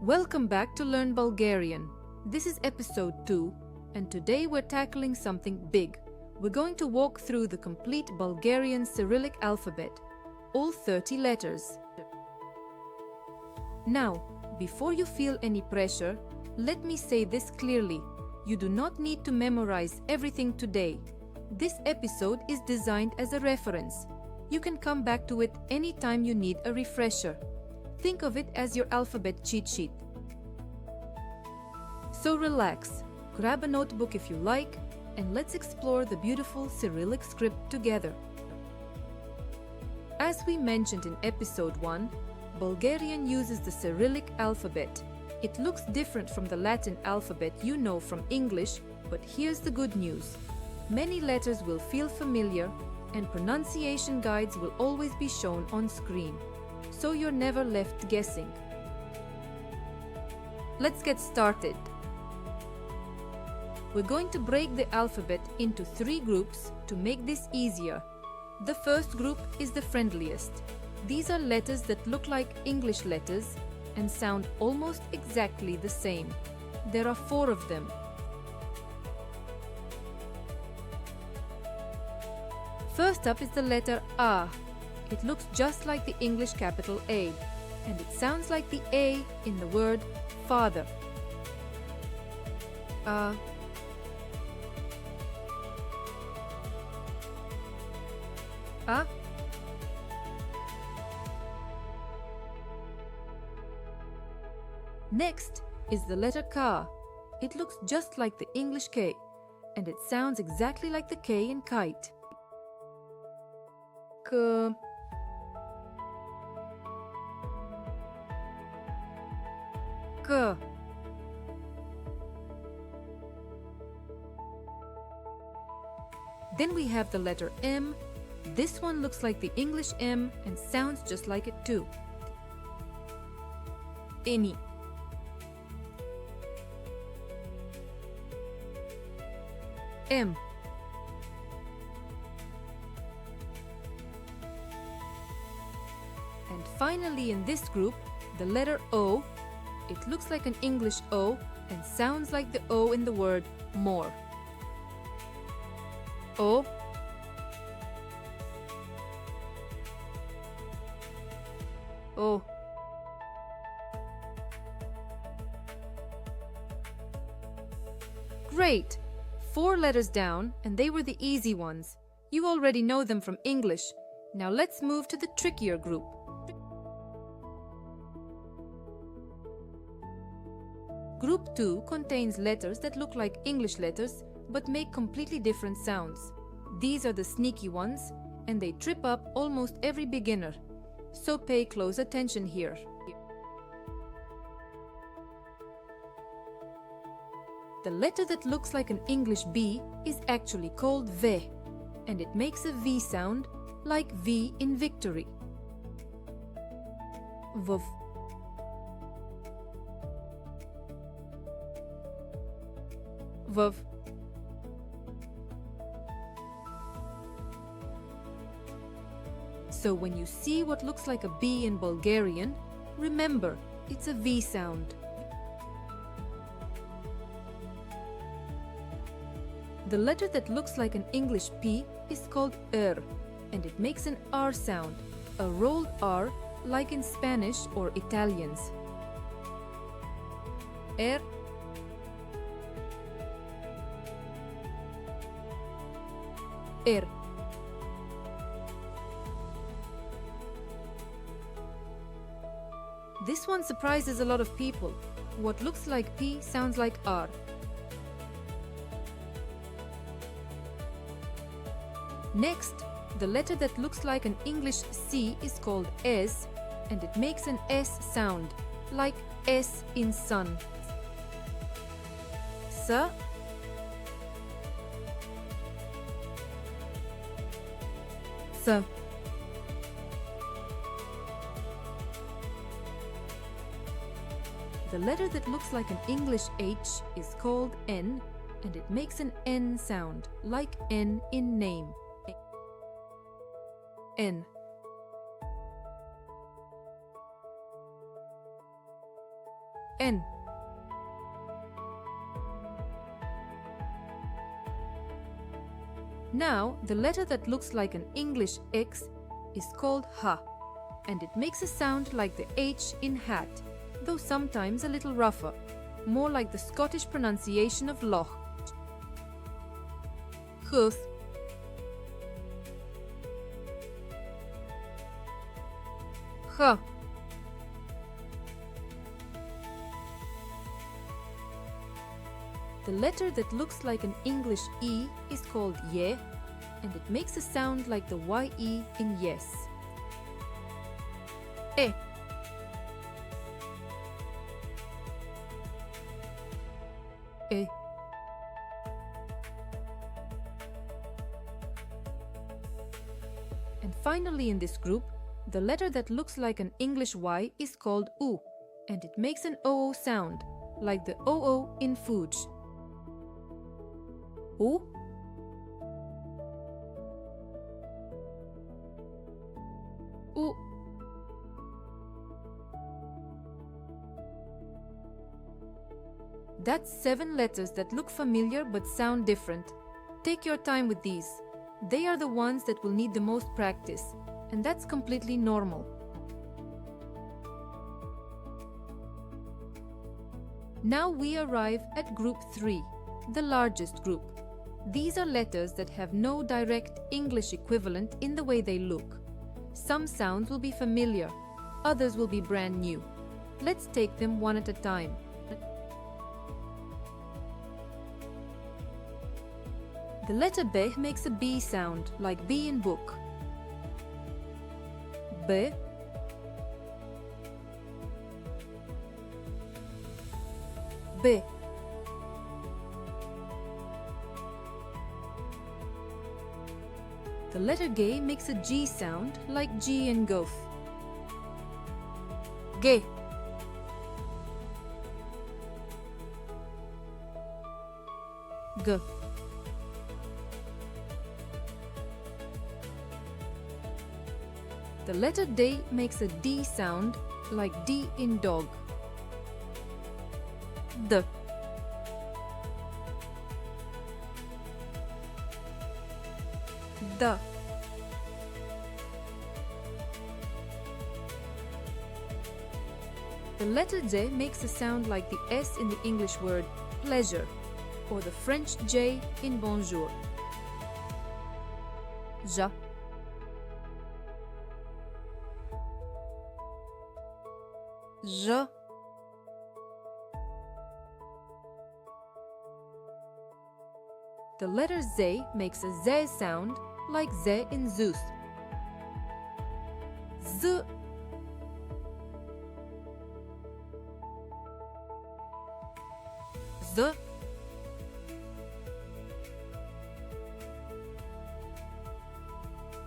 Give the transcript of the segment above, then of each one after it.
Welcome back to Learn Bulgarian. This is episode 2, and today we're tackling something big. We're going to walk through the complete Bulgarian Cyrillic alphabet, all 30 letters. Now, before you feel any pressure, let me say this clearly. You do not need to memorize everything today. This episode is designed as a reference. You can come back to it anytime you need a refresher. Think of it as your alphabet cheat sheet. So relax, grab a notebook if you like, and let's explore the beautiful Cyrillic script together. As we mentioned in episode 1, Bulgarian uses the Cyrillic alphabet. It looks different from the Latin alphabet you know from English, but here's the good news. Many letters will feel familiar, and pronunciation guides will always be shown on screen, so you're never left guessing. Let's get started. We're going to break the alphabet into 3 groups to make this easier. The first group is the friendliest. These are letters that look like English letters and sound almost exactly the same. There are 4 of them. First up is the letter A. It looks just like the English capital A, and it sounds like the A in the word father. A. Next is the letter K. It looks just like the English K, and it sounds exactly like the K in kite. K. K. Then we have the letter M. This one looks like the English M and sounds just like it too. Any. M. And finally in this group, the letter O. It looks like an English O and sounds like the O in the word more. O. O. Great! 4 letters down, and they were the easy ones. You already know them from English. Now let's move to the trickier group. Group 2 contains letters that look like English letters but make completely different sounds. These are the sneaky ones, and they trip up almost every beginner. So pay close attention here. The letter that looks like an English B is actually called V, and it makes a V sound like V in victory. V. V. So when you see what looks like a B in Bulgarian, remember, it's a V sound. The letter that looks like an English P is called R, and it makes an R sound, a rolled R like in Spanish or Italians. R. R. This one surprises a lot of people. What looks like P sounds like R. Next, the letter that looks like an English C is called S, and it makes an S sound, like S in sun. S. S. The letter that looks like an English H is called N, and it makes an N sound, like N in name. N. N. Now, the letter that looks like an English X is called H, and it makes a sound like the H in hat, though sometimes a little rougher, more like the Scottish pronunciation of loch. Huth. H. The letter that looks like an English E is called Ye, and it makes a sound like the YE in yes. E. E. And finally in this group, the letter that looks like an English Y is called U, and it makes an OO sound, like the OO in Fuge. U. U. That's 7 letters that look familiar but sound different. Take your time with these. They are the ones that will need the most practice, and that's completely normal. Now we arrive at group 3, the largest group. These are letters that have no direct English equivalent in the way they look. Some sounds will be familiar, others will be brand new. Let's take them one at a time. The letter B makes a B sound, like B in book. B. B. The letter G makes a G sound, like G in golf. G. G. The letter D makes a D sound, like D in dog. D. D. The letter J makes a sound like the S in the English word pleasure, or the French J in bonjour. J. J. The letter Z makes a Z sound like Z in Zeus. Z. Z.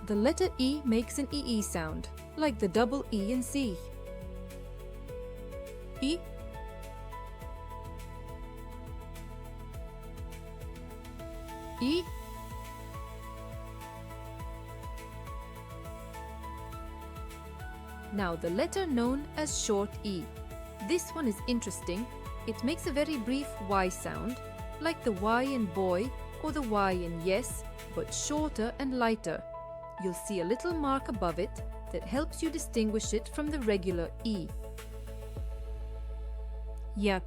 The letter E makes an EE sound, like the double E in C. E. E. Now the letter known as short E. This one is interesting. It makes a very brief Y sound, like the Y in boy or the Y in yes, but shorter and lighter. You'll see a little mark above it that helps you distinguish it from the regular E. Yeah.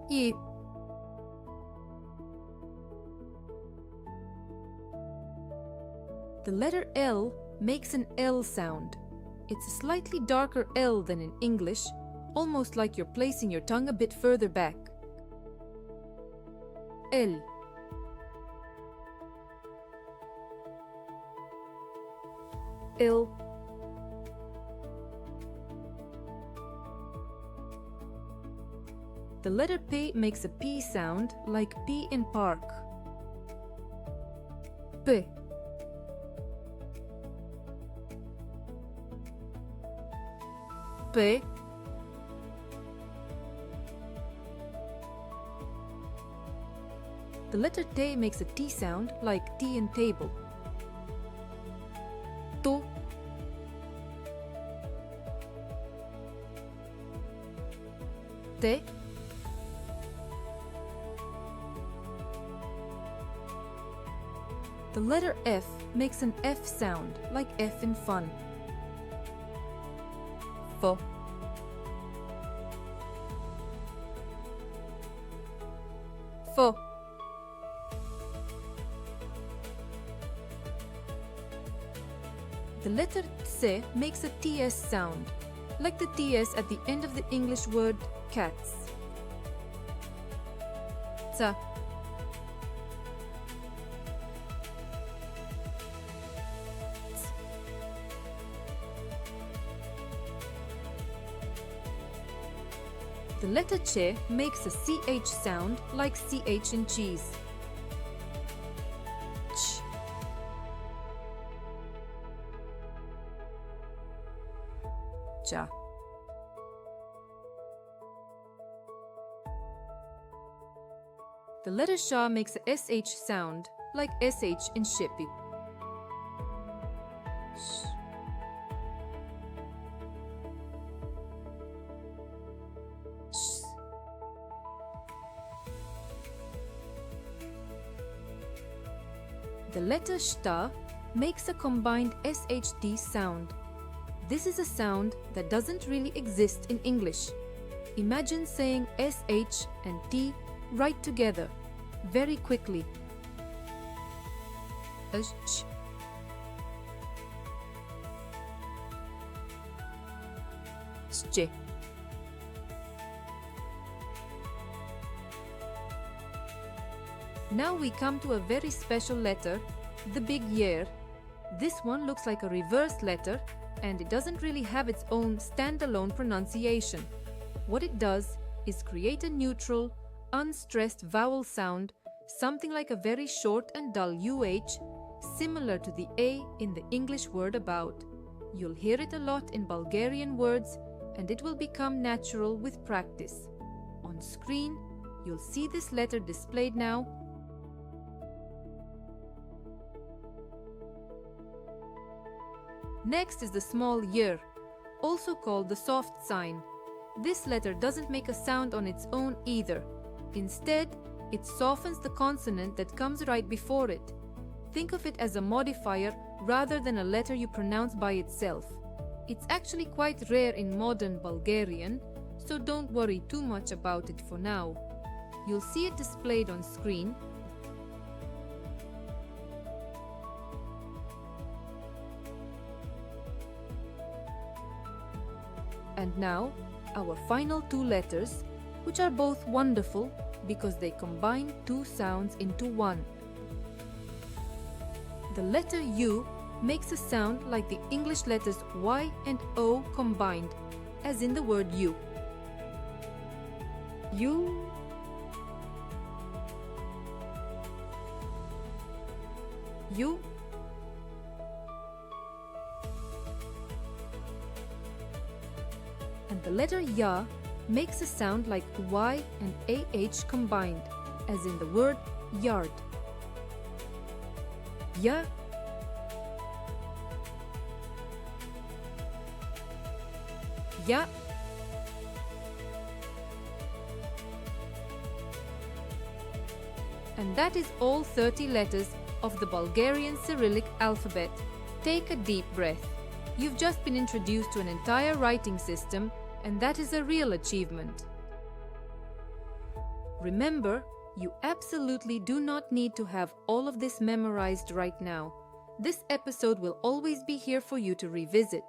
E. The letter L makes an L sound. It's a slightly darker L than in English, almost like you're placing your tongue a bit further back. L. L. The letter P makes a P sound like P in park. P. P. The letter T makes a T sound like T in table. To. Te. The letter F makes an F sound, like F in fun. Fo. Fo. The letter Tse makes a TS sound, like the TS at the end of the English word cats. Tsa. The letter Che makes a CH sound like CH in cheese. Ch. Cha. The letter Sha makes a SH sound like SH in Shippy. Sh. Sh. The letter Shta makes a combined SHT sound. This is a sound that doesn't really exist in English. Imagine saying SH and T right together, very quickly. Sh. Sche. Now we come to a very special letter, the big yer. This one looks like a reversed letter, and it doesn't really have its own standalone pronunciation. What it does is create a neutral, unstressed vowel sound, something like a very short and dull UH, similar to the A in the English word about. You'll hear it a lot in Bulgarian words, and it will become natural with practice. On screen, you'll see this letter displayed now. Next is the small yer, also called the soft sign. This letter doesn't make a sound on its own either. Instead, it softens the consonant that comes right before it. Think of it as a modifier rather than a letter you pronounce by itself. It's actually quite rare in modern Bulgarian, so don't worry too much about it for now. You'll see it displayed on screen. And now, our final two letters, which are both wonderful because they combine two sounds into one. The letter U makes a sound like the English letters Y and O combined, as in the word you. You. You. And the letter Ya makes a sound like Y and AH combined, as in the word yard. Ya. Ya. And that is all 30 letters of the Bulgarian Cyrillic alphabet. Take a deep breath. You've just been introduced to an entire writing system, and that is a real achievement. Remember, you absolutely do not need to have all of this memorized right now. This episode will always be here for you to revisit.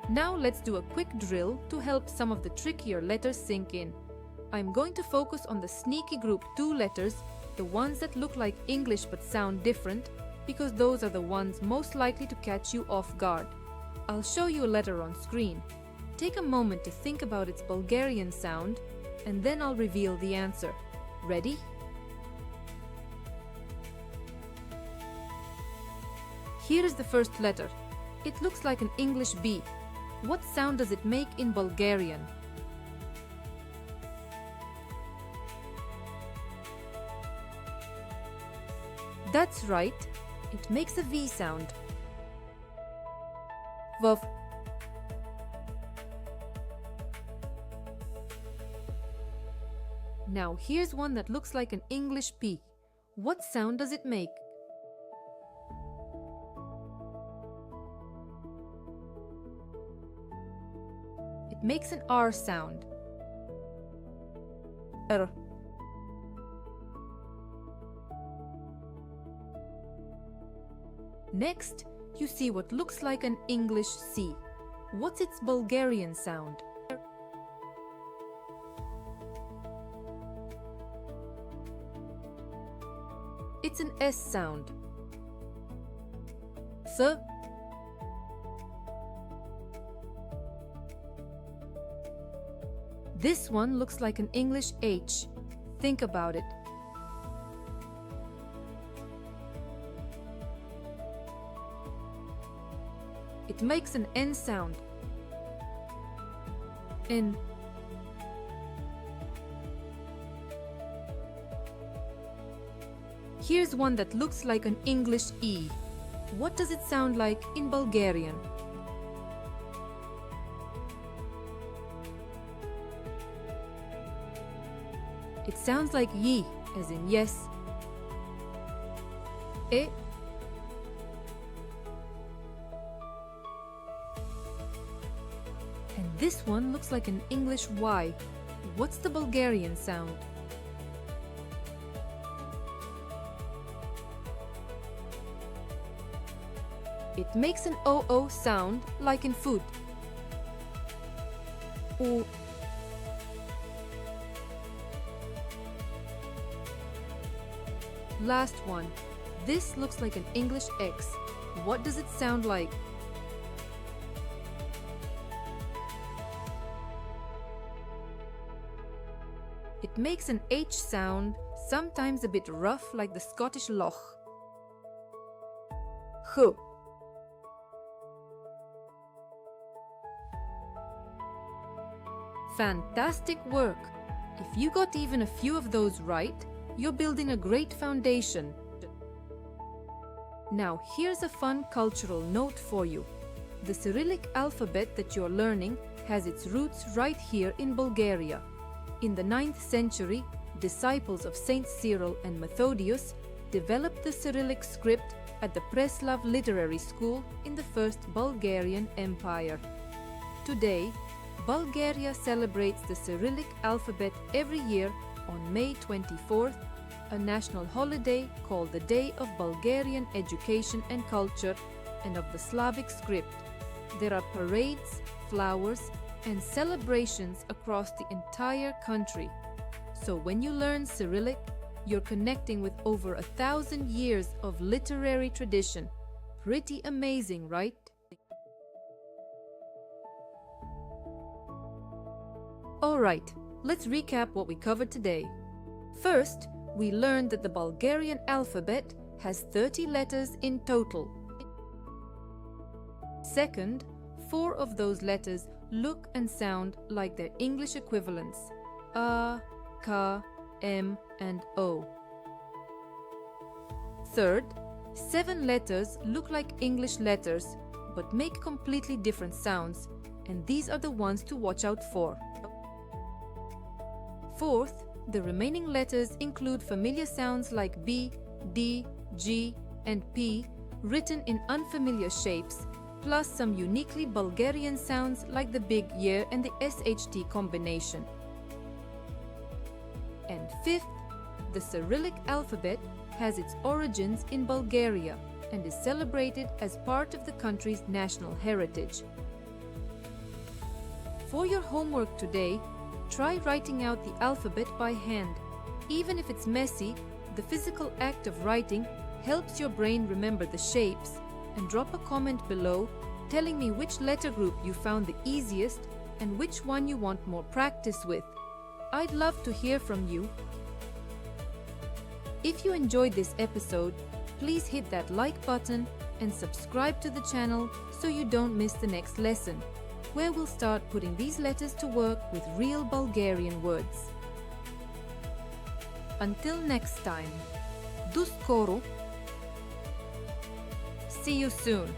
Now let's do a quick drill to help some of the trickier letters sink in. I'm going to focus on the sneaky group 2 letters, the ones that look like English but sound different, because those are the ones most likely to catch you off guard. I'll show you a letter on screen. Take a moment to think about its Bulgarian sound, and then I'll reveal the answer. Ready? Here is the first letter. It looks like an English B. What sound does it make in Bulgarian? That's right, it makes a V sound. Vov. Now here's one that looks like an English P. What sound does it make? It makes an R sound. R. Next, you see what looks like an English C. What's its Bulgarian sound? It's an S sound. S. This one looks like an English H. Think about it. It makes an N sound. N. Here's one that looks like an English E. What does it sound like in Bulgarian? It sounds like ye, as in yes. E. And this one looks like an English Y. What's the Bulgarian sound? It makes an OO sound like in food. O. Last one. This looks like an English X. What does it sound like? It makes an H sound, sometimes a bit rough like the Scottish loch. H. Fantastic work! If you got even a few of those right, you're building a great foundation. Now here's a fun cultural note for you. The Cyrillic alphabet that you're learning has its roots right here in Bulgaria. In the 9th century, disciples of Saints Cyril and Methodius developed the Cyrillic script at the Preslav Literary School in the First Bulgarian Empire. Today, Bulgaria celebrates the Cyrillic alphabet every year on May 24th, a national holiday called the Day of Bulgarian Education and Culture and of the Slavic script. There are parades, flowers, and celebrations across the entire country. So when you learn Cyrillic, you're connecting with over 1,000 years of literary tradition. Pretty amazing, right? Alright, let's recap what we covered today. First, we learned that the Bulgarian alphabet has 30 letters in total. Second, 4 of those letters look and sound like their English equivalents: A, K, M, and O. Third, 7 letters look like English letters but make completely different sounds, and these are the ones to watch out for. Fourth, the remaining letters include familiar sounds like B, D, G, and P written in unfamiliar shapes, plus some uniquely Bulgarian sounds like the big Y and the SHT combination. And fifth, the Cyrillic alphabet has its origins in Bulgaria and is celebrated as part of the country's national heritage. For your homework today, try writing out the alphabet by hand. Even if it's messy, the physical act of writing helps your brain remember the shapes, and drop a comment below telling me which letter group you found the easiest and which one you want more practice with. I'd love to hear from you. If you enjoyed this episode, please hit that like button and subscribe to the channel so you don't miss the next lesson, where we'll start putting these letters to work with real Bulgarian words. Until next time, do skoro! See you soon!